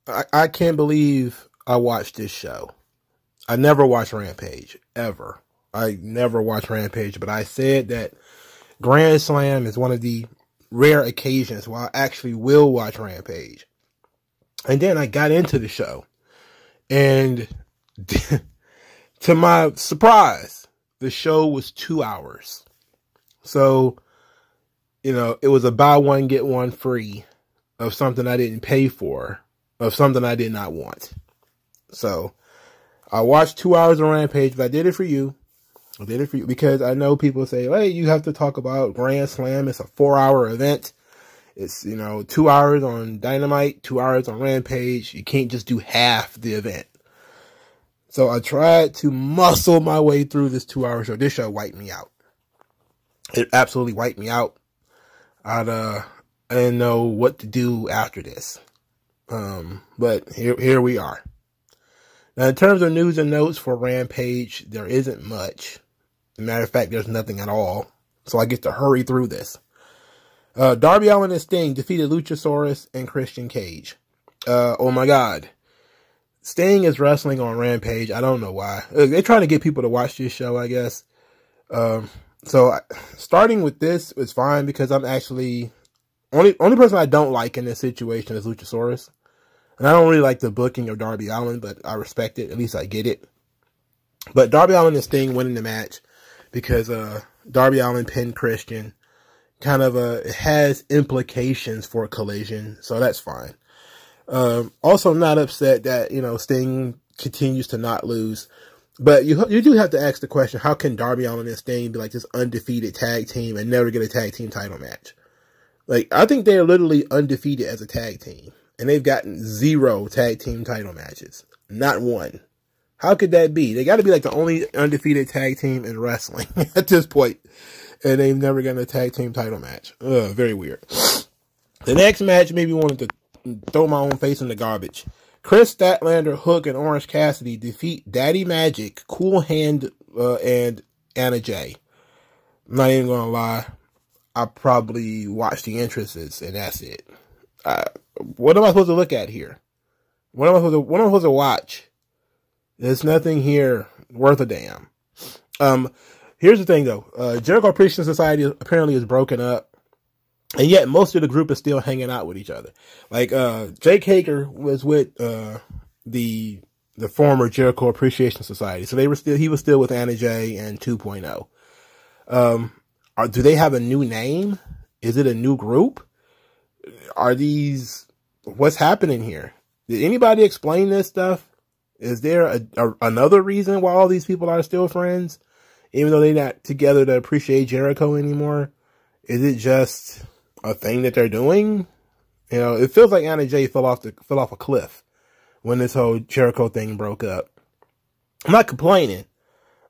I can't believe I watched this show. I never watched Rampage, ever. I never watched Rampage, but I said that Grand Slam is one of the rare occasions where I actually will watch Rampage. And then I got into the show, and to my surprise, the show was 2 hours. So, it was a buy one, get one free of something I didn't pay for, of something I did not want. So, I watched 2 hours of Rampage, but I did it for you. I did it for you because I know people say, hey, you have to talk about Grand Slam. It's a 4-hour event. It's, 2 hours on Dynamite, 2 hours on Rampage. You can't just do half the event. So I tried to muscle my way through this 2-hour show. This show wiped me out. It absolutely wiped me out. I didn't know what to do after this. But here we are. Now, in terms of news and notes for Rampage, there isn't much. As a matter of fact, there's nothing at all. So I get to hurry through this. Darby Allin and Sting defeated Luchasaurus and Christian Cage. Oh my God. Sting is wrestling on Rampage. I don't know why. They're trying to get people to watch this show, I guess. Starting with this is fine because I'm actually... Only person I don't like in this situation is Luchasaurus. And I don't really like the booking of Darby Allin, but I respect it. At least I get it. But Darby Allin and Sting winning the match because Darby Allin pinned Christian. Kind of has implications for a Collision, so that's fine. Also not upset that, Sting continues to not lose. But you do have to ask the question, how can Darby Allin and Sting be like this undefeated tag team and never get a tag team title match? Like, I think they're literally undefeated as a tag team. And they've gotten 0 tag team title matches. Not one. How could that be? They got to be like the only undefeated tag team in wrestling at this point. And they've never gotten a tag team title match. Very weird. The next match made me want to throw my own face in the garbage. Chris Statlander, Hook, and Orange Cassidy defeat Daddy Magic, Cool Hand, and Anna Jay. I'm not even going to lie. I probably watched the entrances, and that's it. What am I supposed to look at here? What am I supposed to watch? There's nothing here worth a damn. Here's the thing, though. Jericho Appreciation Society apparently is broken up, and yet most of the group is still hanging out with each other. Like, Jake Hager was with the former Jericho Appreciation Society, so he was still with Anna Jay and 2.0. Do they have a new name? Is it a new group? What's happening here? Did anybody explain this stuff? Is there another reason why all these people are still friends? Even though they're not together to appreciate Jericho anymore? Is it just a thing that they're doing? It feels like Anna Jay fell off a cliff when this whole Jericho thing broke up. I'm not complaining.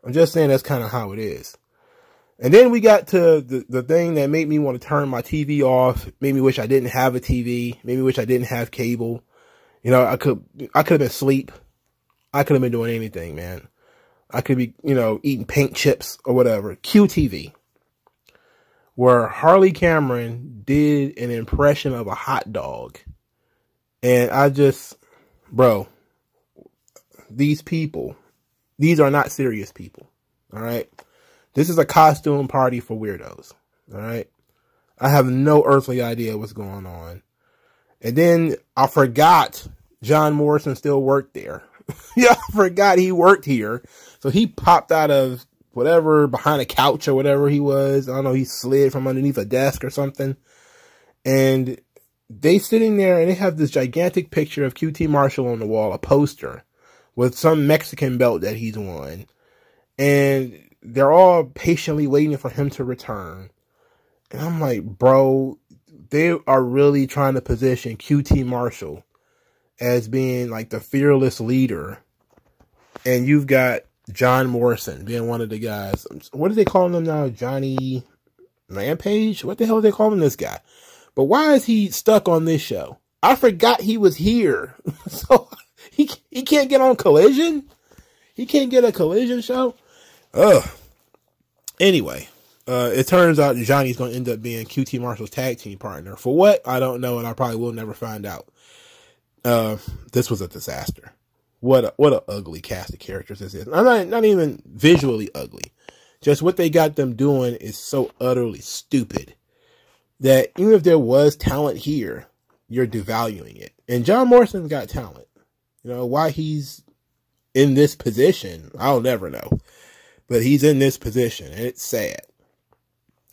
I'm just saying that's kind of how it is. And then we got to the thing that made me want to turn my TV off, made me wish I didn't have a TV, made me wish I didn't have cable. I could have been asleep. I could have been doing anything, man. I could be, eating paint chips or whatever. QTV. Where Harley Cameron did an impression of a hot dog. And bro, these are not serious people. All right. This is a costume party for weirdos. All right. I have no earthly idea what's going on. And then I forgot John Morrison still worked there. Yeah, I forgot he worked here. So he popped out of whatever, behind a couch or whatever he was. I don't know, he slid from underneath a desk or something. And they sitting there and they have this gigantic picture of QT Marshall on the wall, a poster with some Mexican belt that he's won. And they're all patiently waiting for him to return. And I'm like, bro, they are really trying to position QT Marshall as being like the fearless leader. And you've got John Morrison being one of the guys. What are they calling him now? Johnny Rampage? What the hell are they calling this guy? But why is he stuck on this show? I forgot he was here. So he can't get on Collision? He can't get a Collision show? Ugh. Anyway, it turns out Johnny's going to end up being QT Marshall's tag team partner. For what? I don't know, and I probably will never find out. This was a disaster. What a ugly cast of characters this is. I'm not even visually ugly. Just what they got them doing is so utterly stupid that even if there was talent here, you're devaluing it. And John Morrison's got talent. You know, why he's in this position, I'll never know. But he's in this position, and it's sad.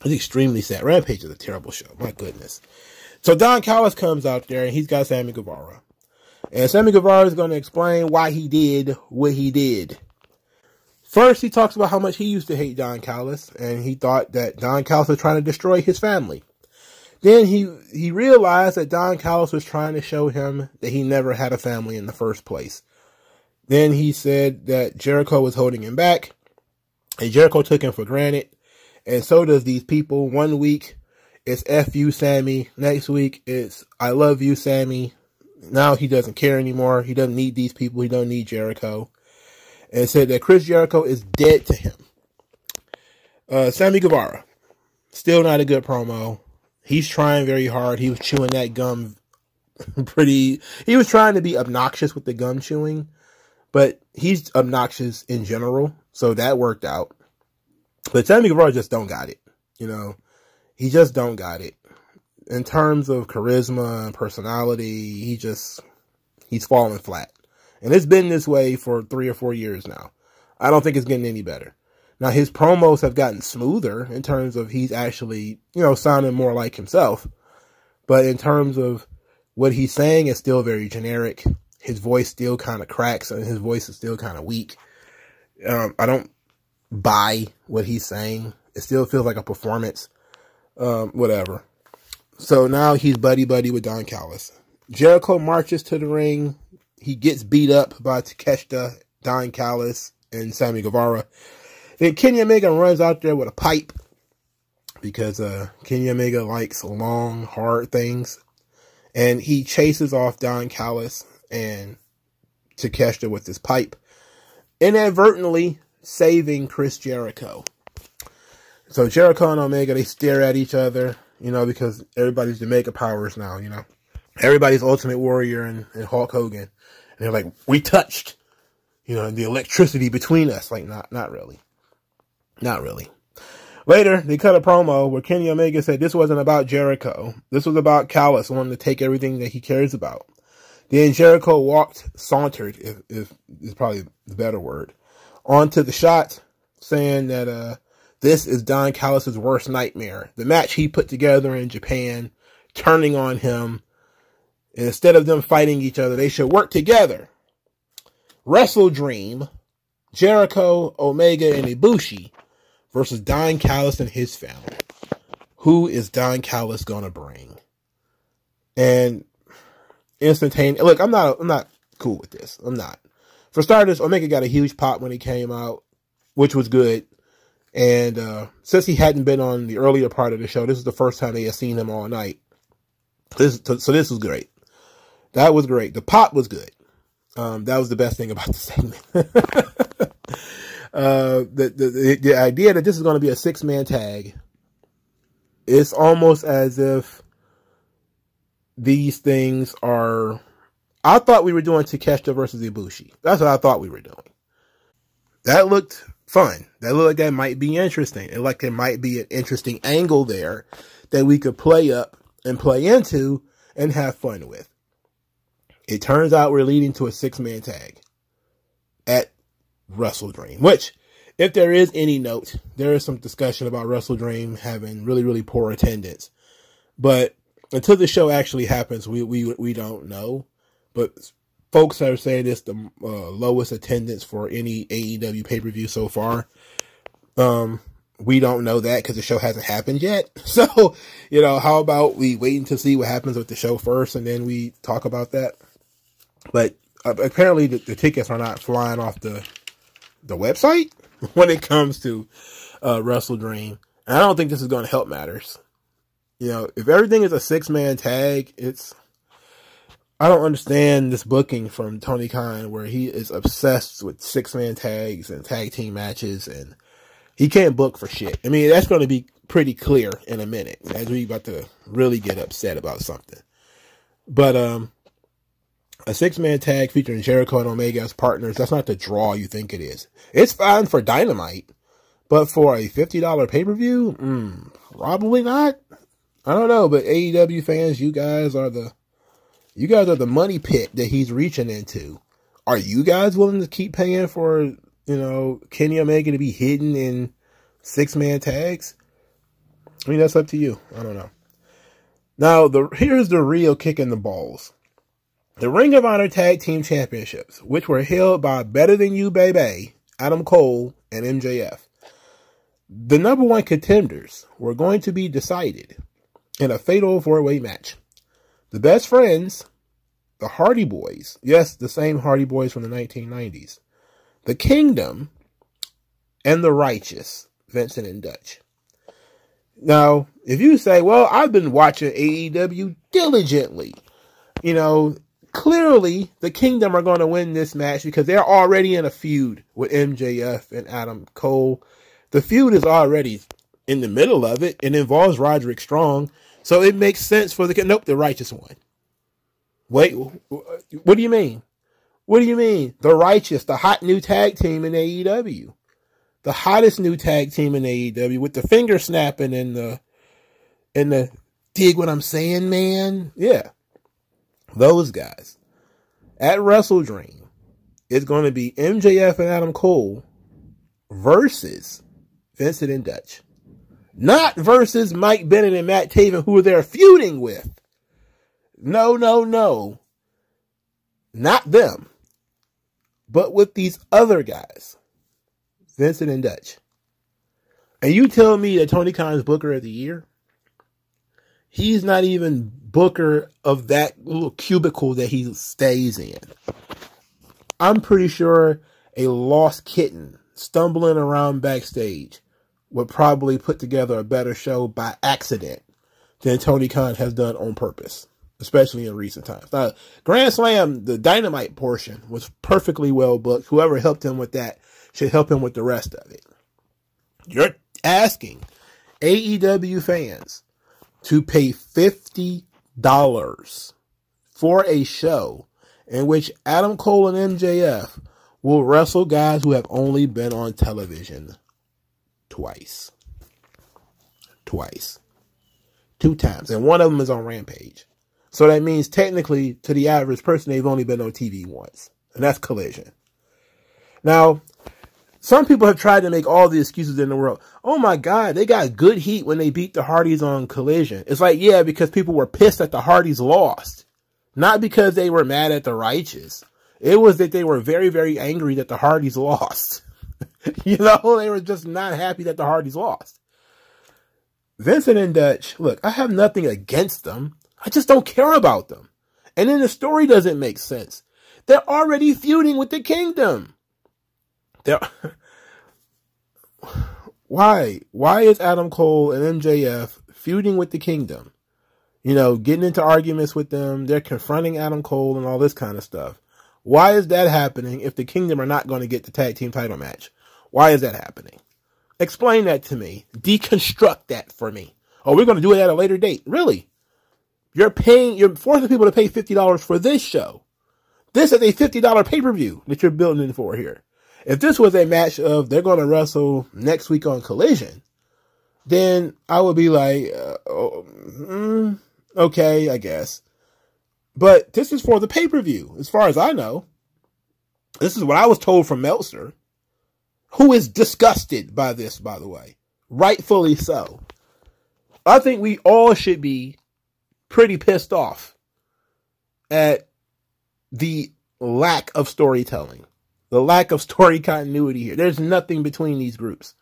It's extremely sad. Rampage is a terrible show. My goodness. So Don Callis comes out there, and he's got Sammy Guevara. And Sammy Guevara is going to explain why he did what he did. First, he talks about how much he used to hate Don Callis, and he thought that Don Callis was trying to destroy his family. Then he realized that Don Callis was trying to show him that he never had a family in the first place. Then he said that Jericho was holding him back, and Jericho took him for granted, and so does these people. One week, it's F you, Sammy. Next week, it's I love you, Sammy. Now he doesn't care anymore. He doesn't need these people. He don't need Jericho. And said that Chris Jericho is dead to him. Sammy Guevara, still not a good promo. He's trying very hard. He was chewing that gum he was trying to be obnoxious with the gum chewing, but he's obnoxious in general, so that worked out. But Sammy Guevara just don't got it. You know, he just don't got it. In terms of charisma and personality, he's falling flat. And it's been this way for 3 or 4 years now. I don't think it's getting any better. Now, his promos have gotten smoother in terms of he's actually, you know, sounding more like himself. But in terms of what he's saying, is still very generic. His voice still kind of cracks, and his voice is still kind of weak. I don't buy what he's saying. It still feels like a performance. Whatever. So now he's buddy-buddy with Don Callis. Jericho marches to the ring. He gets beat up by Takeshita, Don Callis, and Sammy Guevara. Then Kenny Omega runs out there with a pipe because Kenny Omega likes long, hard things. And he chases off Don Callis and Takeshita with his pipe, inadvertently saving Chris Jericho. So Jericho and Omega, they stare at each other, you know, because everybody's Jamaica powers now, you know. Everybody's Ultimate Warrior and Hulk Hogan. And they're like, we touched, you know, the electricity between us. Like, not really. Not really. Later, they cut a promo where Kenny Omega said this wasn't about Jericho. This was about Callis wanting to take everything that he cares about. Then Jericho sauntered, if is probably the better word, onto the shot, saying that this is Don Callis' worst nightmare. The match he put together in Japan, turning on him. And instead of them fighting each other, they should work together. Wrestle Dream, Jericho, Omega, and Ibushi versus Don Callis and his family. Who is Don Callis gonna bring? And instantaneous. Look, I'm not cool with this. I'm not. For starters, Omega got a huge pop when he came out, which was good. And since he hadn't been on the earlier part of the show, this is the first time they had seen him all night. So this was great. That was great. The pop was good. That was the best thing about the segment. The idea that this is going to be a 6-man tag, it's almost as if these things are... I thought we were doing Takeshita versus Ibushi. That's what I thought we were doing. That looked fun. That looked like that might be interesting. It like there might be an interesting angle there that we could play up and play into and have fun with. It turns out we're leading to a 6-man tag at Wrestle Dream, which, if there is any note, there is some discussion about Wrestle Dream having really, really poor attendance. But until the show actually happens, we don't know. But folks are saying it's the lowest attendance for any AEW pay-per-view so far. We don't know that because the show hasn't happened yet. So, you know, how about we wait to see what happens with the show first and then we talk about that? But apparently the tickets are not flying off the website when it comes to Wrestle Dream. And I don't think this is going to help matters. You know, if everything is a 6-man tag, I don't understand this booking from Tony Khan where he is obsessed with 6-man tags and tag team matches, and he can't book for shit. I mean, that's going to be pretty clear in a minute as we about to really get upset about something. But A 6-man tag featuring Jericho and Omega as partners, that's not the draw you think it is. It's fine for Dynamite, but for a $50 pay-per-view, probably not. I don't know, but AEW fans, you guys are the money pit that he's reaching into. Are you guys willing to keep paying for, you know, Kenny Omega to be hidden in 6-man tags? I mean, that's up to you. I don't know. Now, here's the real kick in the balls. The Ring of Honor Tag Team Championships, which were held by Better Than You Baby, Adam Cole, and MJF. The number 1 contenders were going to be decided in a fatal 4-way match. The Best Friends, the Hardy Boys, yes, the same Hardy Boys from the 1990s, the Kingdom, and the Righteous, Vincent and Dutch. Now, if you say, well, I've been watching AEW diligently, you know, clearly the Kingdom are going to win this match because they're already in a feud with MJF and Adam Cole. The feud is already in the middle of it. It involves Roderick Strong. So it makes sense for nope, the Righteous one. Wait, what do you mean? What do you mean? The Righteous, the hot new tag team in AEW. The hottest new tag team in AEW with the finger snapping and the dig what I'm saying, man? Yeah. Those guys. At Wrestle Dream, it's going to be MJF and Adam Cole versus Vincent and Dutch. Not versus Mike Bennett and Matt Taven, who they're feuding with. No, no, no. Not them. But with these other guys. Vincent and Dutch. And you tell me that Tony Khan's Booker of the Year? He's not even Booker of that little cubicle that he stays in. I'm pretty sure a lost kitten stumbling around backstage would probably put together a better show by accident than Tony Khan has done on purpose, especially in recent times. Now, Grand Slam, the Dynamite portion, was perfectly well booked. Whoever helped him with that should help him with the rest of it. You're asking AEW fans to pay $50 for a show in which Adam Cole and MJF will wrestle guys who have only been on television twice. 2 times. And one of them is on Rampage. So that means technically to the average person, they've only been on TV once. And that's Collision. Now, some people have tried to make all the excuses in the world. Oh my God, they got good heat when they beat the Hardys on Collision. It's like, yeah, because people were pissed that the Hardys lost. Not because they were mad at the Righteous. It was that they were very, very angry that the Hardys lost. You know, they were just not happy that the Hardys lost. Vincent and Dutch, look, I have nothing against them. I just don't care about them. And then the story doesn't make sense. They're already feuding with the Kingdom. Why is Adam Cole and MJF feuding with the Kingdom? You know, getting into arguments with them. They're confronting Adam Cole and all this kind of stuff. Why is that happening if the Kingdom are not going to get the tag team title match? Why is that happening? Explain that to me. Deconstruct that for me. Oh, we're going to do it at a later date. Really? You're forcing people to pay $50 for this show. This is a $50 pay-per-view that you're building in for here. If this was a match of they're going to wrestle next week on Collision, then I would be like, okay, I guess. But this is for the pay-per-view, as far as I know. This is what I was told from Meltzer, who is disgusted by this, by the way. Rightfully so. I think we all should be pretty pissed off at the lack of storytelling. The lack of story continuity here. There's nothing between these groups.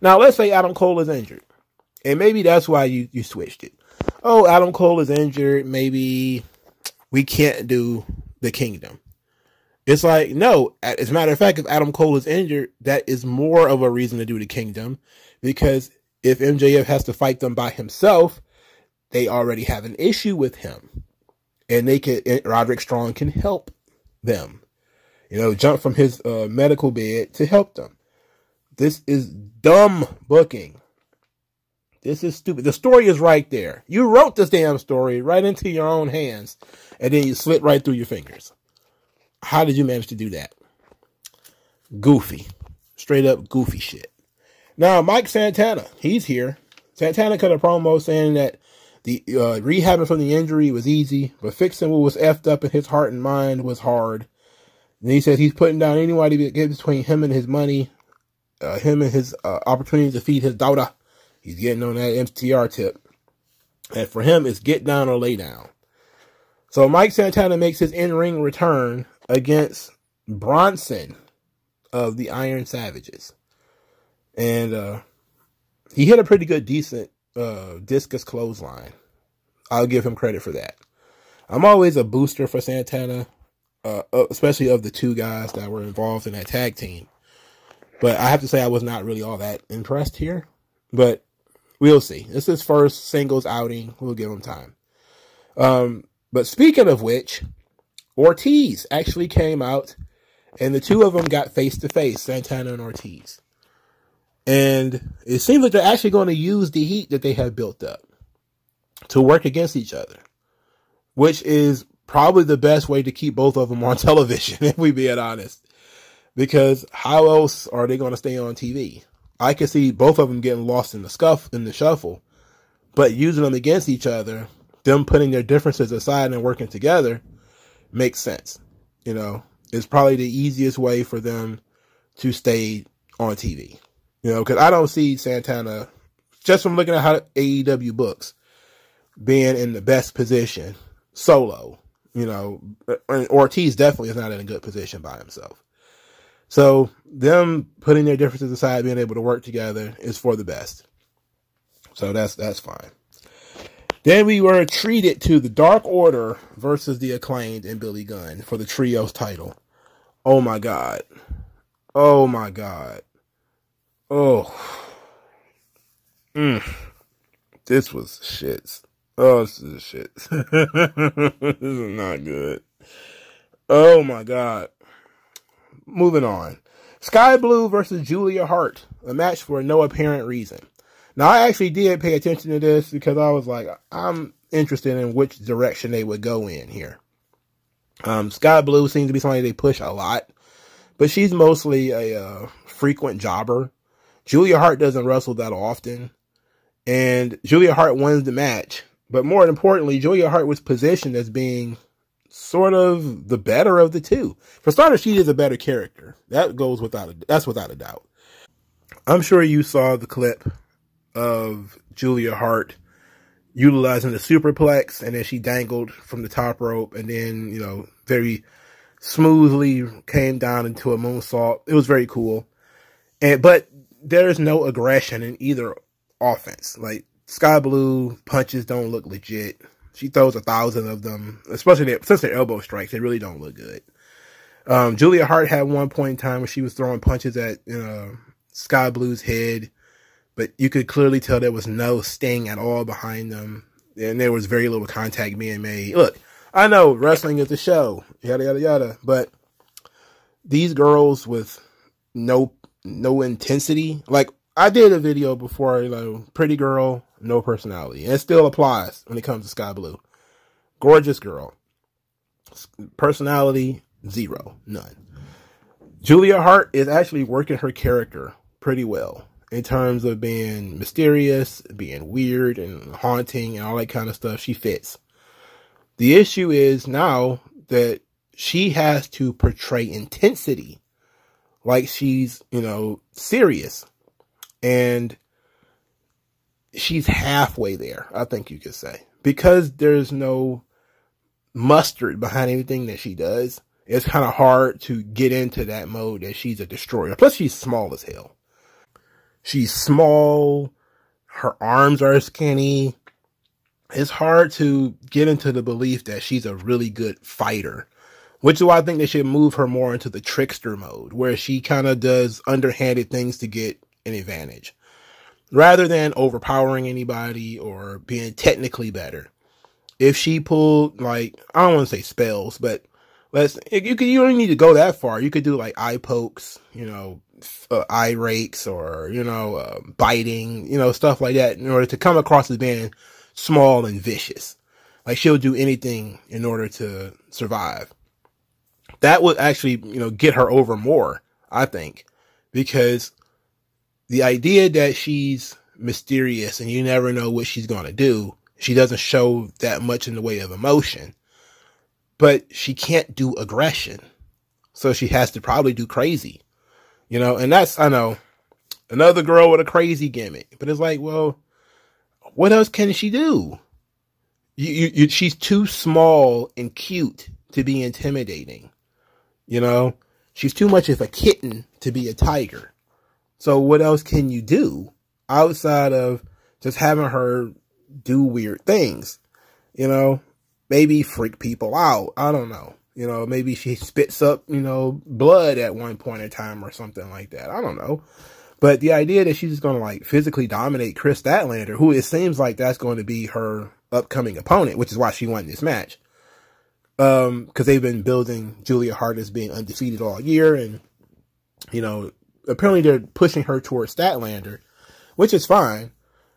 Now, let's say Adam Cole is injured. And maybe that's why you switched it. Oh, Adam Cole is injured. Maybe we can't do the Kingdom. It's like, no. As a matter of fact, if Adam Cole is injured, that is more of a reason to do the Kingdom. Because if MJF has to fight them by himself, they already have an issue with him. And Roderick Strong can help them. You know, jump from his medical bed to help them. This is dumb booking. This is stupid. The story is right there. You wrote this damn story right into your own hands, and then you slid right through your fingers. How did you manage to do that? Goofy. Straight up goofy shit. Now, Mike Santana, he's here. Santana cut a promo saying that the rehabbing from the injury was easy, but fixing what was effed up in his heart and mind was hard. And he says he's putting down anybody that gets between him and his money, him and his opportunity to feed his daughter. He's getting on that MTR tip. And for him, it's get down or lay down. So Mike Santana makes his in-ring return against Bronson of the Iron Savages. And he hit a pretty good, decent discus clothesline. I'll give him credit for that. I'm always a booster for Santana, especially of the two guys that were involved in that tag team. But I have to say I was not really all that impressed here. But we'll see. This is his first singles outing. We'll give him time. But speaking of which, Ortiz actually came out, and the two of them got face-to-face, Santana and Ortiz. And it seems like they're actually going to use the heat that they have built up to work against each other, which is probably the best way to keep both of them on television, if we being honest. Because how else are they going to stay on TV? I can see both of them getting lost in the shuffle, but using them against each other, them putting their differences aside and working together makes sense. You know, it's probably the easiest way for them to stay on TV. You know, because I don't see Santana, just from looking at how AEW books, being in the best position solo. You know, and Ortiz definitely is not in a good position by himself. So them putting their differences aside, being able to work together is for the best. So that's fine. Then we were treated to the Dark Order versus the Acclaimed and Billy Gunn for the Trios title. Oh my God. Oh my God. Oh. This was shit. Oh, this is shit. This is not good. Oh my God. Moving on. Sky Blue versus Julia Hart. A match for no apparent reason. Now, I actually did pay attention to this because I was like, I'm interested in which direction they would go in here. Sky Blue seems to be somebody they push a lot, but she's mostly a frequent jobber. Julia Hart doesn't wrestle that often, and Julia Hart wins the match. But more importantly, Julia Hart was positioned as being sort of the better of the two. For starters, she is a better character. That's without a doubt. I'm sure you saw the clip of Julia Hart utilizing the superplex, and then she dangled from the top rope, and then, you know, very smoothly came down into a moonsault. It was very cool. But there's no aggression in either offense. Like, Sky Blue punches don't look legit. She throws 1,000 of them, especially since they're elbow strikes. They really don't look good. Julia Hart had one point in time where she was throwing punches at Sky Blue's head, but you could clearly tell there was no sting at all behind them, and there was very little contact being made. Look, I know wrestling is a show, yada yada yada, but these girls with no intensity, like I did a video before, you know, pretty girl, no personality, and it still applies when it comes to Sky Blue. Gorgeous girl, personality zero, none. Julia Hart is actually working her character pretty well in terms of being mysterious, being weird and haunting and all that kind of stuff. She fits. The issue is now that she has to portray intensity like she's, you know, serious. And she's halfway there, I think you could say. Because there's no mustard behind anything that she does, it's kind of hard to get into that mode that she's a destroyer. Plus, she's small as hell. She's small. Her arms are skinny. It's hard to get into the belief that she's a really good fighter, which is why I think they should move her more into the trickster mode, where she kind of does underhanded things to get an advantage, rather than overpowering anybody or being technically better. If she pulled, like, I don't want to say spells, but You don't even need to go that far. You could do like eye pokes, you know, eye rakes, or, you know, biting, you know, stuff like that, in order to come across as being small and vicious. Like, she'll do anything in order to survive. That would actually, you know, get her over more, I think, because the idea that she's mysterious and you never know what she's going to do, she doesn't show that much in the way of emotion, but she can't do aggression. So she has to probably do crazy, you know, and that's, I know, another girl with a crazy gimmick, but it's like, well, what else can she do? She's too small and cute to be intimidating. You know, she's too much of a kitten to be a tiger. So what else can you do outside of just having her do weird things? You know, maybe freak people out. I don't know. You know, maybe she spits up, you know, blood at one point in time or something like that. I don't know. But the idea that she's just going to like physically dominate Chris Statlander, who it seems like that's going to be her upcoming opponent, which is why she won this match. Because they've been building Julia Hart as being undefeated all year, and, you know, apparently they're pushing her towards Statlander, which is fine,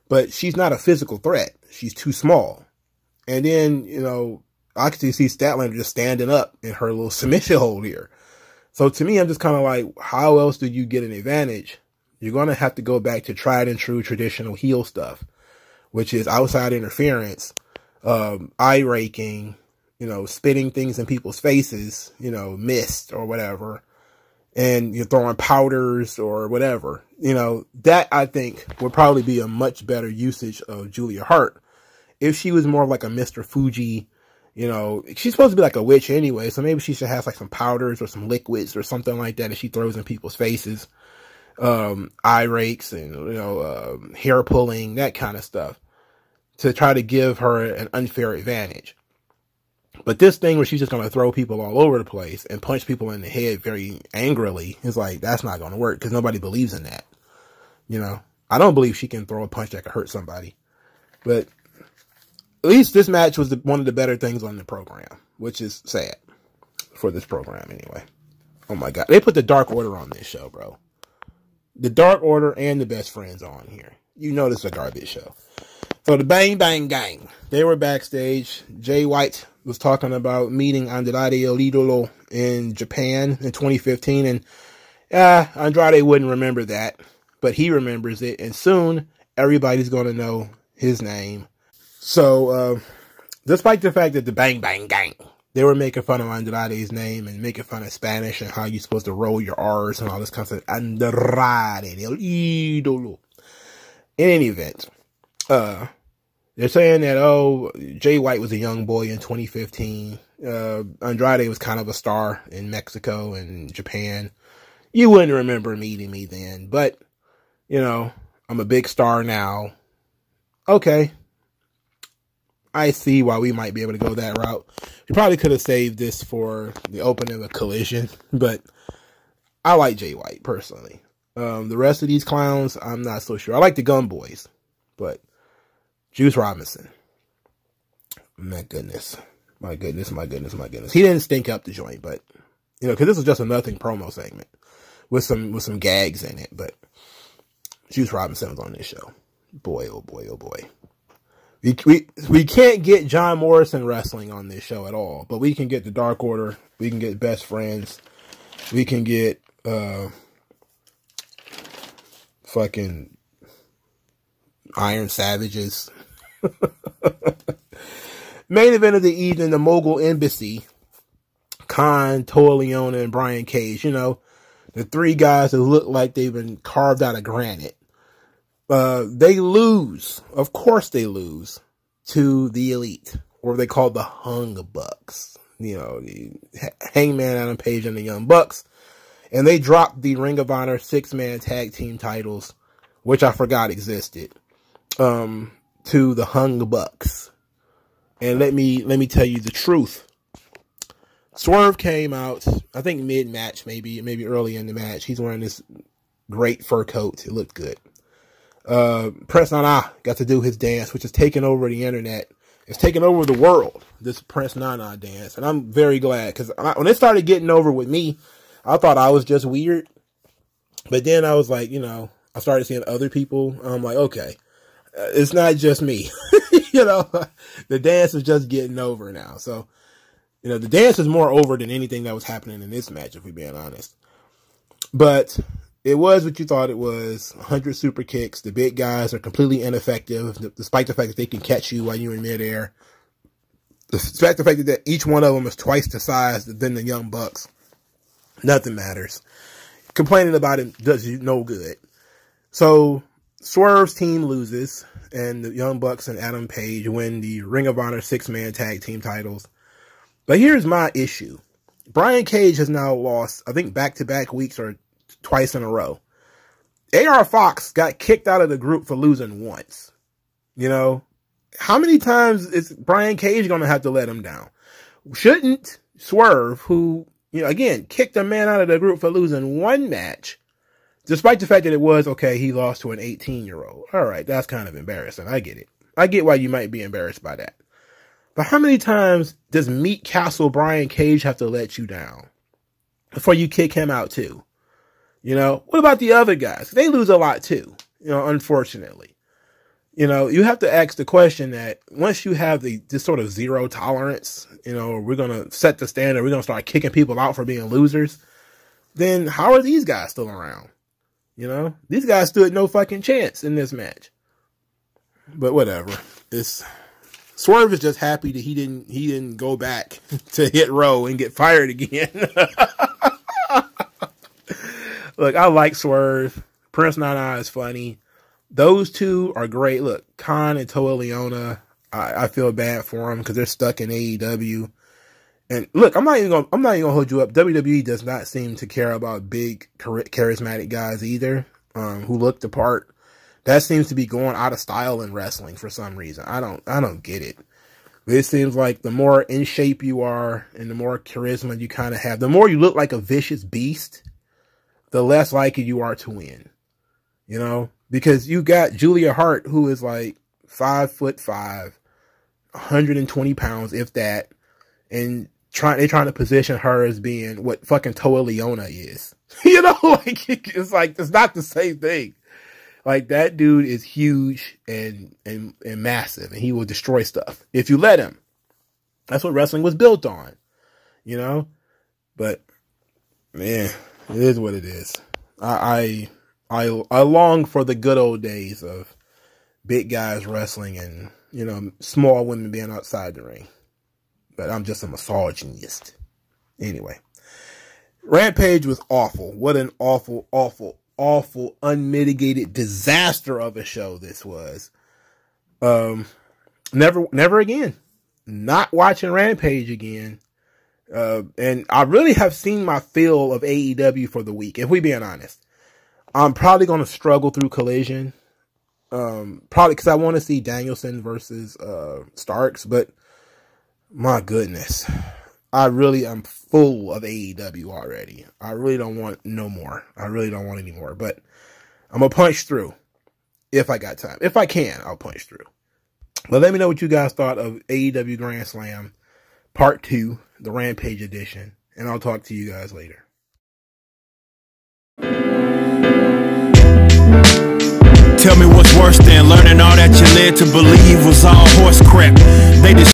but she's not a physical threat. She's too small. And then, you know, I can see Statlander just standing up in her little submission hold here. So to me, I'm just kind of like, how else do you get an advantage? You're going to have to go back to tried and true traditional heel stuff, which is outside interference, eye raking, you know, spitting things in people's faces, you know, mist or whatever, and you're throwing powders or whatever. You know, that I think would probably be a much better usage of Julia Hart if she was more like a Mr. Fuji. You know, she's supposed to be like a witch anyway, so maybe she should have like some powders or some liquids or something like that she throws in people's faces. Eye rakes and, you know, hair pulling, that kind of stuff, to try to give her an unfair advantage. But this thing where she's just going to throw people all over the place and punch people in the head very angrily is like, that's not going to work, because nobody believes in that. You know, I don't believe she can throw a punch that could hurt somebody. But at least this match was one of the better things on the program, which is sad for this program anyway. Oh my God. They put the Dark Order on this show, bro. The Dark Order and the Best Friends on here. You know this is a garbage show. So the Bang Bang Gang, they were backstage. Jay White was talking about meeting Andrade El Idolo in Japan in 2015. And Andrade wouldn't remember that, but he remembers it. And soon, everybody's going to know his name. So, despite the fact that the Bang Bang Gang, they were making fun of Andrade's name and making fun of Spanish and how you're supposed to roll your R's and all this kind of stuff. Andrade El Idolo. In any event, they're saying that, oh, Jay White was a young boy in 2015. Andrade was kind of a star in Mexico and Japan. You wouldn't remember meeting me then, but, you know, I'm a big star now. Okay. I see why we might be able to go that route. We probably could have saved this for the opening of a Collision, but I like Jay White, personally. The rest of these clowns, I'm not so sure. I like the Gun Boys, but Juice Robinson, my goodness. My goodness, my goodness, my goodness. He didn't stink up the joint, but, you know, because this was just a nothing promo segment with some gags in it, but Juice Robinson was on this show. Boy, oh boy, oh boy. We can't get John Morrison wrestling on this show at all, but we can get the Dark Order, we can get Best Friends, we can get fucking Iron Savages. Main event of the evening, the Mogul Embassy, Khan, Toa Leone, and Brian Cage. You know, the three guys that look like they've been carved out of granite. They lose. Of course they lose to the Elite, or they call the Hung Bucks. You know, the Hangman Adam Page and the Young Bucks. And they dropped the Ring of Honor 6-man tag team titles, which I forgot existed, to the Hung Bucks. And let me tell you the truth. Swerve came out, I think mid-match, maybe early in the match. He's wearing this great fur coat. It looked good. Press Nana got to do his dance, which is taking over the internet, It's taking over the world, this Prince Nana dance. And I'm very glad, because when it started getting over with me, I thought I was just weird. But then I was like, you know, I started seeing other people. I'm like, okay, it's not just me. You know, the dance is just getting over now. So, you know, the dance is more over than anything that was happening in this match, if we're being honest. But it was what you thought it was. 100 super kicks. The big guys are completely ineffective, despite the fact that they can catch you while you're in midair. Despite the fact that each one of them is twice the size than the Young Bucks. Nothing matters. Complaining about it does you no good. So Swerve's team loses, and the Young Bucks and Adam Page win the Ring of Honor 6-man tag team titles. But here's my issue. Brian Cage has now lost, I think, back-to-back weeks or twice in a row. AR Fox got kicked out of the group for losing once. You know, how many times is Brian Cage going to have to let him down? Shouldn't Swerve, who, you know, again, kicked a man out of the group for losing one match, despite the fact that it was, okay, he lost to an 18-year-old. All right, that's kind of embarrassing. I get it. I get why you might be embarrassed by that. But how many times does Meat Castle Brian Cage have to let you down before you kick him out too? You know, what about the other guys? They lose a lot too, you know, unfortunately. You know, you have to ask the question that once you have this sort of zero tolerance, you know, we're going to set the standard, we're going to start kicking people out for being losers, then how are these guys still around? You know, these guys stood no fucking chance in this match. But whatever. Swerve is just happy that he didn't go back to Hit Row and get fired again. Look, I like Swerve. Prince Nana is funny. Those two are great. Look, Khan and Toa Leona, I feel bad for them because they're stuck in AEW. And look, I'm not even gonna hold you up. WWE does not seem to care about big, charismatic guys either, who look the part. That seems to be going out of style in wrestling for some reason. I don't get it. It seems like the more in shape you are and the more charisma you kind of have, the more you look like a vicious beast, the less likely you are to win. You know, because you got Julia Hart, who is like 5'5", 120 pounds, if that, and they're trying to position her as being what fucking Toa Leona is. You know, like it's not the same thing. Like, that dude is huge and massive, and he will destroy stuff if you let him. That's what wrestling was built on, you know? But, man, it is what it is. I long for the good old days of big guys wrestling and, you know, small women being outside the ring. But I'm just a misogynist. Anyway. Rampage was awful. What an awful, awful, awful, unmitigated disaster of a show this was. Never again. Not watching Rampage again. And I really have seen my fill of AEW for the week, if we being honest. I'm probably going to struggle through Collision. Probably because I want to see Danielson versus Starks, but my goodness. I really am full of AEW already. I really don't want no more. I really don't want any more. But I'm going to punch through if I got time. If I can, I'll punch through. But let me know what you guys thought of AEW Grand Slam Part 2, the Rampage edition. And I'll talk to you guys later. Tell me what's worse than learning all that you led to believe was all horse crap. They just